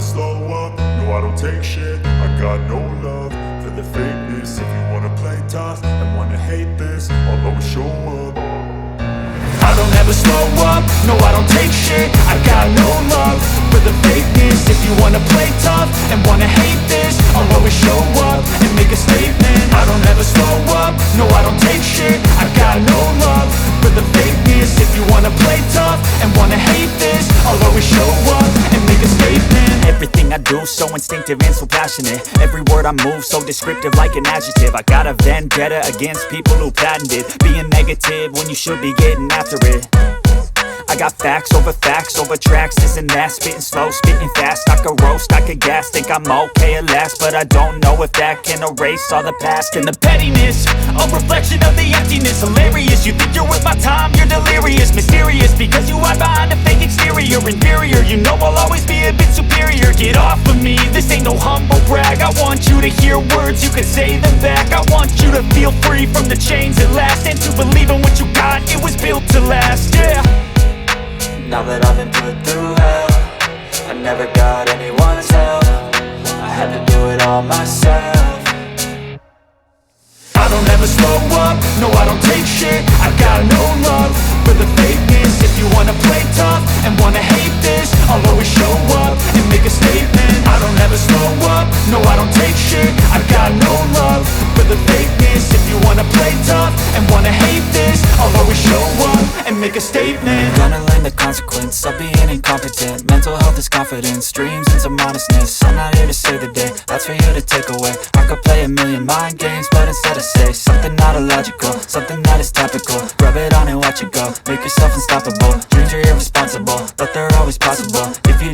slow up, no I don't take shit. I got no love for the fakeness. If you wanna play tough and wanna hate this, I'll always show up. I don't ever slow up, no I don't take shit. I got no love for the fakeness. If you wanna play tough and wanna hate this, I'll always show up and make a statement. I don't ever slow up, no I don't take shit. I got no love for the fakeness. If you wanna play tough and wanna hate this, I'll always show up and make a statement. Everything I do so instinctive and so passionate. Every word I move so descriptive like an adjective. I got a vendetta against people who patented being negative when you should be getting after it. I got facts over tracks, this and that. Spitting slow, spitting fast, I could roast, I could gas. Think I'm okay at last, but I don't know if that can erase all the past. And the pettiness, a reflection of the emptiness. Hilarious, you think you're worth my time, you're delirious. Mysterious, because you hide behind a fake exterior. Inferior, you know I'll always be a bit superior. Get off of me, this ain't no humble brag. I want you to hear words, you can say them back. I want you to feel free from the chains at last, and to believe in what you got, it was built to last, yeah. Now that I've been put through hell, I never got anyone's help. I had to do it all myself. I don't ever slow up, no I don't take shit. I got no love for the fakeness. If you wanna play tough and wanna hate this, I'll always show up and make a statement. I don't ever slow up, no I don't take shit. I got no love for the fakeness. If you wanna play tough and wanna hate this, I'll always show up and make a statement. Gonna learn the consequence of being incompetent. Mental health is confidence, dreams and some honestness. I'm not here to save the day, that's for you to take away. I could play a million mind games, but instead I say something not illogical, something that is topical. Rub it on and watch it go, make yourself unstoppable. Dreams are irresponsible, but they're always possible if you